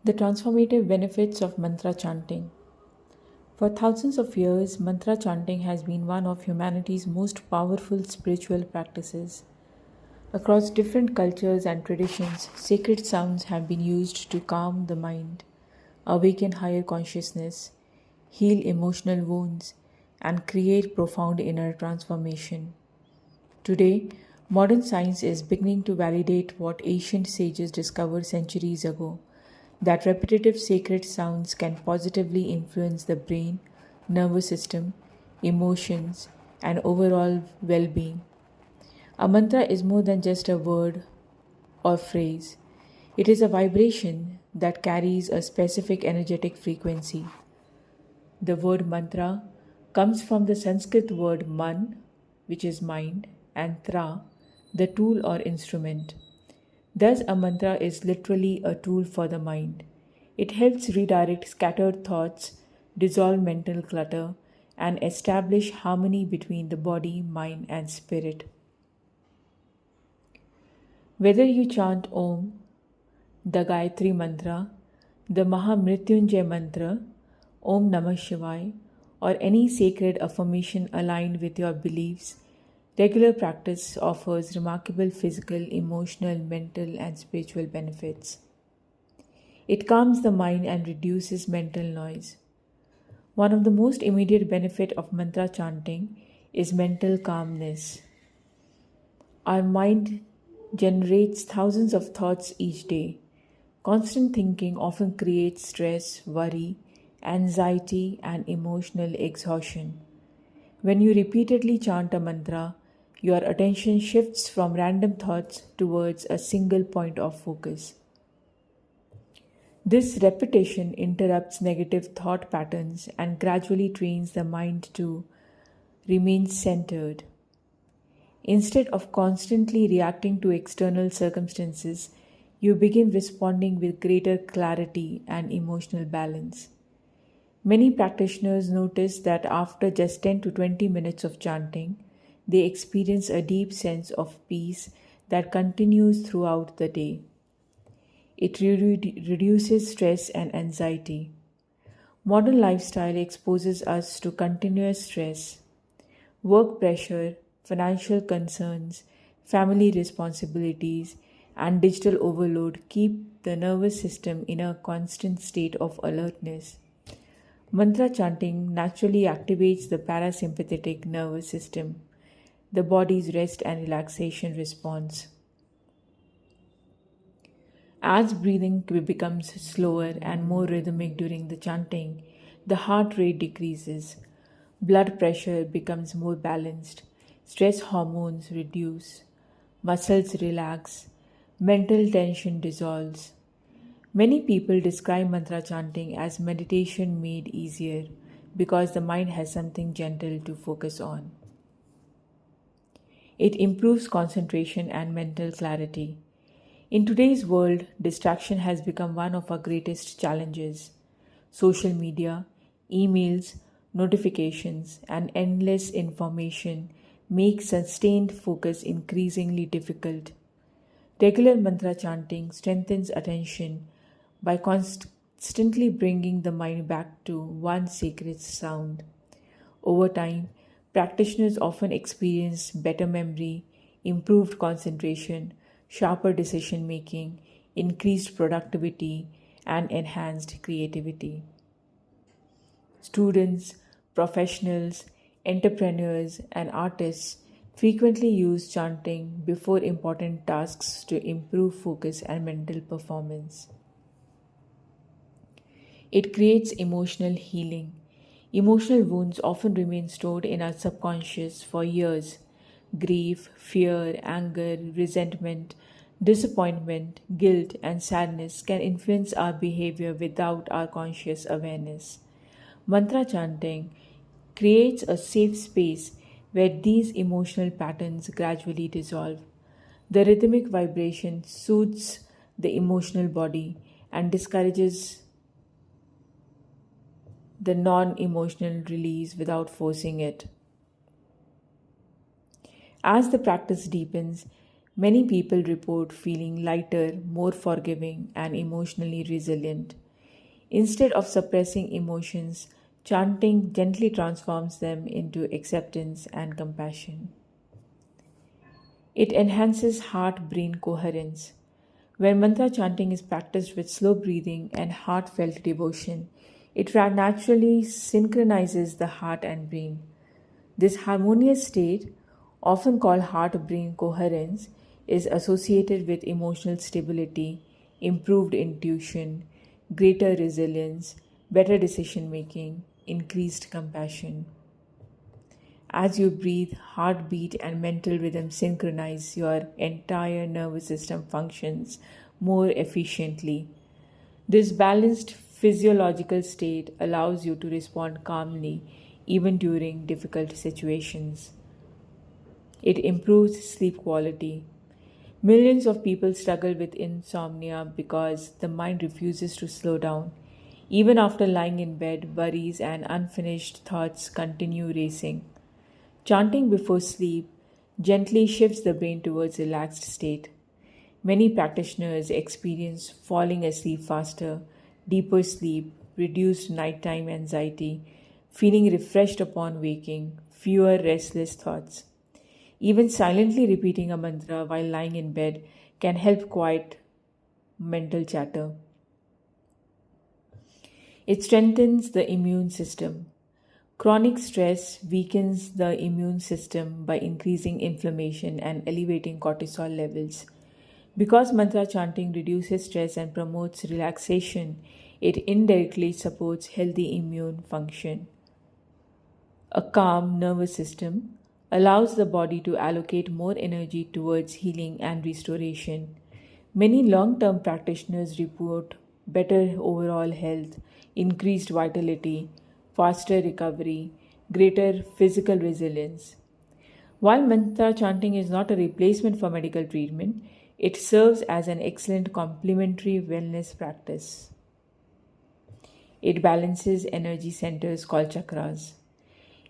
The transformative benefits of mantra chanting. For thousands of years, mantra chanting has been one of humanity's most powerful spiritual practices. Across different cultures and traditions, sacred sounds have been used to calm the mind, awaken higher consciousness, heal emotional wounds, and create profound inner transformation. Today, modern science is beginning to validate what ancient sages discovered centuries ago, that repetitive sacred sounds can positively influence the brain, nervous system, emotions, and overall well being. A mantra is more than just a word or phrase, it is a vibration that carries a specific energetic frequency. The word mantra comes from the Sanskrit word man, which is mind, and tra, the tool or instrument. Thus, a mantra is literally a tool for the mind. It helps redirect scattered thoughts, dissolve mental clutter, and establish harmony between the body, mind, and spirit. Whether you chant Om, the Gayatri Mantra, the Mahamrityunjay Mantra, Om Namah Shivaya, or any sacred affirmation aligned with your beliefs, regular practice offers remarkable physical, emotional, mental, and spiritual benefits. It calms the mind and reduces mental noise. One of the most immediate benefits of mantra chanting is mental calmness. Our mind generates thousands of thoughts each day. Constant thinking often creates stress, worry, anxiety, and emotional exhaustion. When you repeatedly chant a mantra, your attention shifts from random thoughts towards a single point of focus. This repetition interrupts negative thought patterns and gradually trains the mind to remain centered. Instead of constantly reacting to external circumstances, you begin responding with greater clarity and emotional balance. Many practitioners notice that after just 10 to 20 minutes of chanting, they experience a deep sense of peace that continues throughout the day. It reduces stress and anxiety. Modern lifestyle exposes us to continuous stress. Work pressure, financial concerns, family responsibilities, and digital overload keep the nervous system in a constant state of alertness. Mantra chanting naturally activates the parasympathetic nervous system, the body's rest and relaxation response. As breathing becomes slower and more rhythmic during the chanting, the heart rate decreases, blood pressure becomes more balanced, stress hormones reduce, muscles relax, mental tension dissolves. Many people describe mantra chanting as meditation made easier because the mind has something gentle to focus on. It improves concentration and mental clarity. In today's world, distraction has become one of our greatest challenges. Social media, emails, notifications, and endless information make sustained focus increasingly difficult. Regular mantra chanting strengthens attention by constantly bringing the mind back to one sacred sound. Over time, practitioners often experience better memory, improved concentration, sharper decision making, increased productivity, and enhanced creativity. Students, professionals, entrepreneurs, and artists frequently use chanting before important tasks to improve focus and mental performance. It creates emotional healing. Emotional wounds often remain stored in our subconscious for years. Grief, fear, anger, resentment, disappointment, guilt, and sadness can influence our behavior without our conscious awareness. Mantra chanting creates a safe space where these emotional patterns gradually dissolve. The rhythmic vibration soothes the emotional body and discourages the non emotional release without forcing it. As the practice deepens, Many people report feeling lighter, more forgiving, and emotionally resilient. Instead of suppressing emotions, chanting gently transforms them into acceptance and compassion. It enhances heart brain coherence. When mantra chanting is practiced with slow breathing and heartfelt devotion, it naturally synchronizes the heart and brain. This harmonious state, often called heart brain coherence, is associated with emotional stability, improved intuition, greater resilience, better decision making, increased compassion. As you breathe, heartbeat and mental rhythm synchronize, your entire nervous system functions more efficiently. This balanced physiological state allows you to respond calmly even during difficult situations. It improves sleep quality. Millions of people struggle with insomnia because the mind refuses to slow down. Even after lying in bed, worries and unfinished thoughts continue racing. Chanting before sleep gently shifts the brain towards a relaxed state. Many practitioners experience falling asleep faster, deeper sleep, reduced nighttime anxiety, feeling refreshed upon waking, fewer restless thoughts. Even silently repeating a mantra while lying in bed can help quiet mental chatter. It strengthens the immune system. Chronic stress weakens the immune system by increasing inflammation and elevating cortisol levels. Because mantra chanting reduces stress and promotes relaxation, it indirectly supports healthy immune function. A calm nervous system allows the body to allocate more energy towards healing and restoration. Many long term practitioners report better overall health, increased vitality, faster recovery, greater physical resilience. While mantra chanting is not a replacement for medical treatment, it serves as an excellent complementary wellness practice. It balances energy centers called chakras.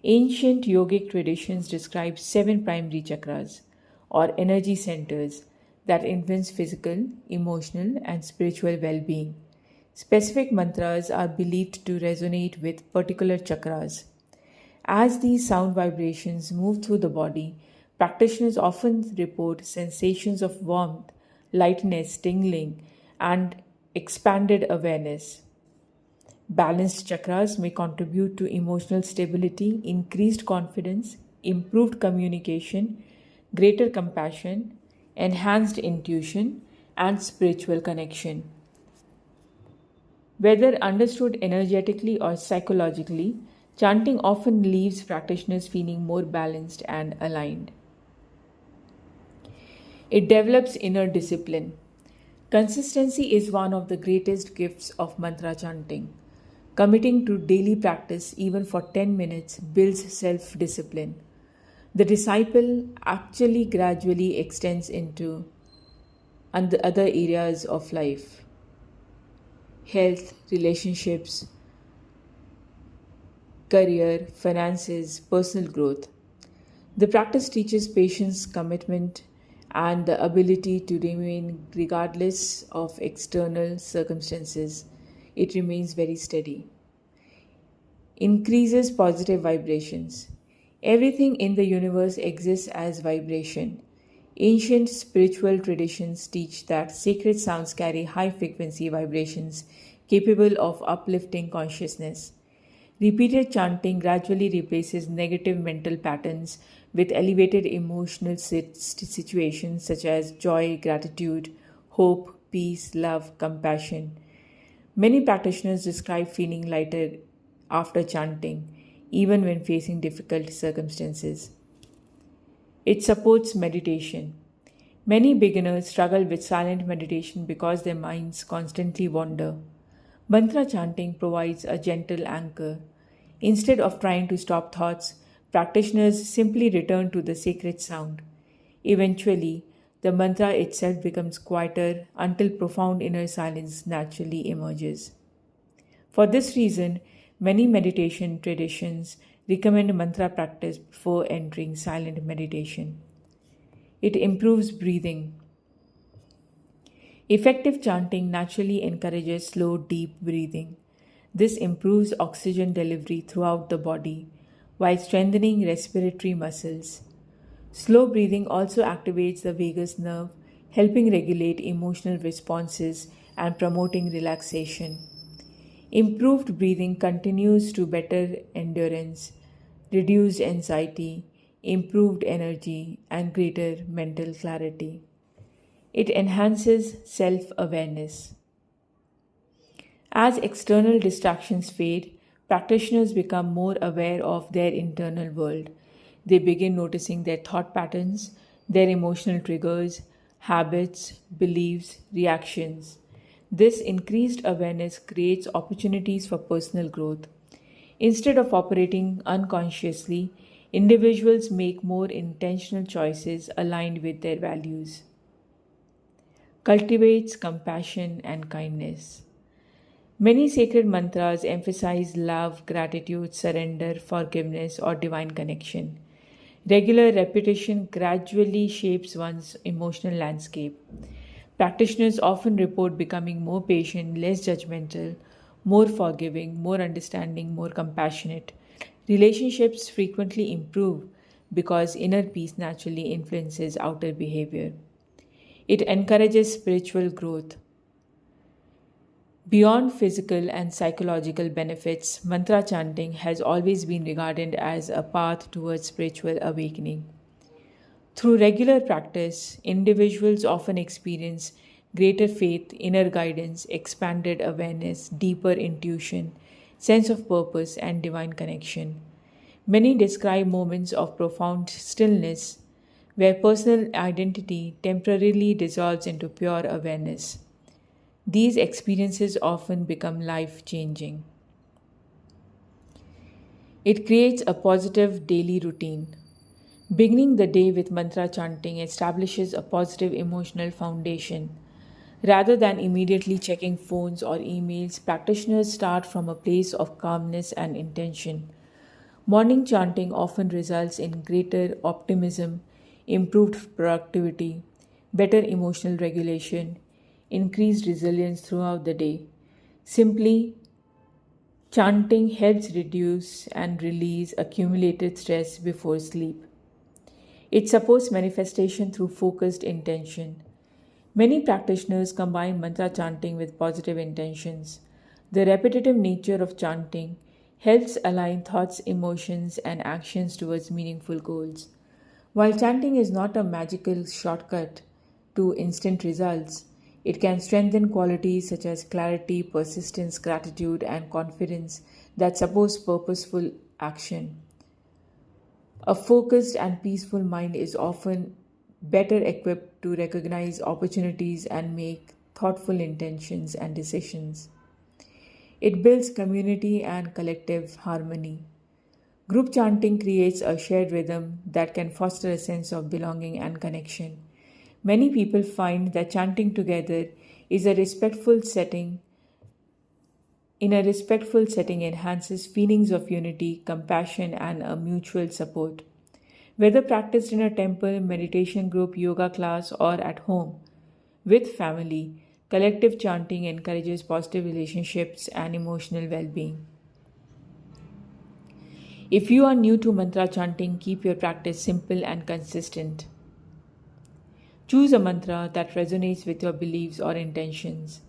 Ancient yogic traditions describe seven primary chakras, or energy centers, that influence physical, emotional, and spiritual well being. Specific mantras are believed to resonate with particular chakras. As these sound vibrations move through the body, practitioners often report sensations of warmth, lightness, tingling, and expanded awareness. Balanced chakras may contribute to emotional stability, increased confidence, improved communication, greater compassion, enhanced intuition, and spiritual connection. Whether understood energetically or psychologically, chanting often leaves practitioners feeling more balanced and aligned. It develops inner discipline. Consistency is one of the greatest gifts of mantra chanting. Committing to daily practice, even for 10 minutes, builds self discipline. The disciple actually gradually extends into other areas of life: health, relationships, career, finances, personal growth. The practice teaches patience, commitment, and the ability to remain regardless of external circumstances. It remains very steady. Increases positive vibrations. Everything in the universe exists as vibration. Ancient spiritual traditions teach that sacred sounds carry high frequency vibrations capable of uplifting consciousness. Repeated chanting gradually replaces negative mental patterns with elevated emotional situations such as joy, gratitude, hope, peace, love, compassion. Many practitioners describe feeling lighter after chanting, even when facing difficult circumstances. It supports meditation. Many beginners struggle with silent meditation because their minds constantly wander. Mantra chanting provides a gentle anchor. Instead of trying to stop thoughts, practitioners simply return to the sacred sound. Eventually, the mantra itself becomes quieter until profound inner silence naturally emerges. For this reason, many meditation traditions recommend mantra practice before entering silent meditation. It improves breathing. Effective chanting naturally encourages slow, deep breathing. This improves oxygen delivery throughout the body while strengthening respiratory muscles. Slow breathing also activates the vagus nerve, helping regulate emotional responses and promoting relaxation. Improved breathing continues to better endurance, reduced anxiety, improved energy, and greater mental clarity. It enhances self awareness. As external distractions fade, practitioners become more aware of their internal world. They begin noticing their thought patterns, their emotional triggers, habits, beliefs, reactions. This increased awareness creates opportunities for personal growth. Instead of operating unconsciously, individuals make more intentional choices aligned with their values. Cultivates compassion and kindness. Many sacred mantras emphasize love, gratitude, surrender, forgiveness, or divine connection. Regular repetition gradually shapes one's emotional landscape. Practitioners often report becoming more patient, less judgmental, more forgiving, more understanding, more compassionate. Relationships frequently improve because inner peace naturally influences outer behavior. It encourages spiritual growth. Beyond physical and psychological benefits, mantra chanting has always been regarded as a path towards spiritual awakening. Through regular practice, individuals often experience greater faith, inner guidance, expanded awareness, deeper intuition, sense of purpose, and divine connection. Many describe moments of profound stillness where personal identity temporarily dissolves into pure awareness. These experiences often become life changing. It creates a positive daily routine. Beginning the day with mantra chanting establishes a positive emotional foundation. Rather than immediately checking phones or emails, practitioners start from a place of calmness and intention. Morning chanting often results in greater optimism, improved productivity, better emotional regulation, increased resilience throughout the day. Simply, chanting helps reduce and release accumulated stress before sleep. It supports manifestation through focused intention. Many practitioners combine mantra chanting with positive intentions. The repetitive nature of chanting helps align thoughts, emotions, and actions towards meaningful goals. While chanting is not a magical shortcut to instant results, it can strengthen qualities such as clarity, persistence, gratitude, and confidence that support purposeful action. A focused and peaceful mind is often better equipped to recognize opportunities and make thoughtful intentions and decisions. It builds community and collective harmony. Group chanting creates a shared rhythm that can foster a sense of belonging and connection. Many people find that chanting together is a respectful setting in a respectful setting enhances feelings of unity, compassion, and a mutual support. Whether practiced in a temple, meditation group, yoga class, or at home with family, collective chanting encourages positive relationships and emotional well being. If you are new to mantra chanting, keep your practice simple and consistent. Choose a mantra that resonates with your beliefs or intentions.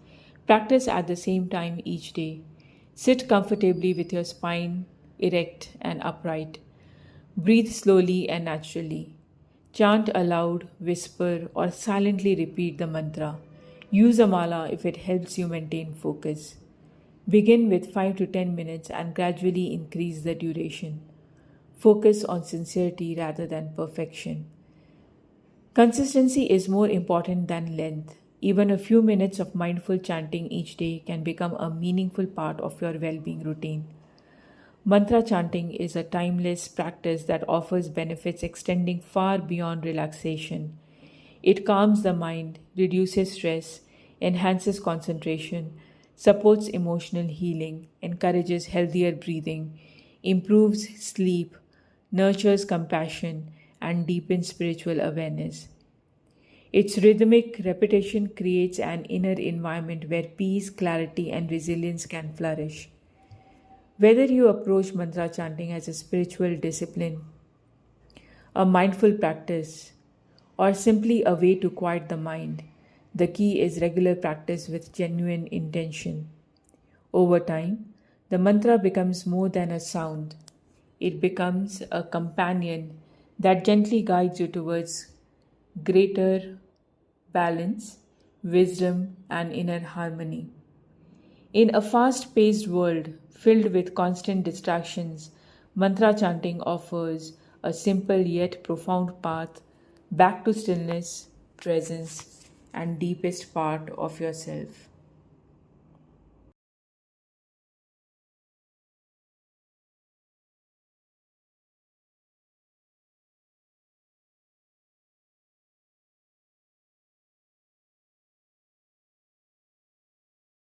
Practice at the same time each day. Sit comfortably with your spine erect and upright. Breathe slowly and naturally. Chant aloud, whisper, or silently repeat the mantra. Use a mala if it helps you maintain focus. Begin with 5 to 10 minutes and gradually increase the duration. Focus on sincerity rather than perfection. Consistency is more important than length. Even a few minutes of mindful chanting each day can become a meaningful part of your well being routine. Mantra chanting is a timeless practice that offers benefits extending far beyond relaxation. It calms the mind, reduces stress, enhances concentration, supports emotional healing, encourages healthier breathing, improves sleep, nurtures compassion, and deepens spiritual awareness. Its rhythmic repetition creates an inner environment where peace, clarity, and resilience can flourish. Whether you approach mantra chanting as a spiritual discipline, a mindful practice, or simply a way to quiet the mind, the key is regular practice with genuine intention. Over time, the mantra becomes more than a sound. It becomes a companion that gently guides you towards greater balance, wisdom, and inner harmony. In a fast paced world filled with constant distractions, mantra chanting offers a simple yet profound path back to stillness, presence, and deepest part of yourself.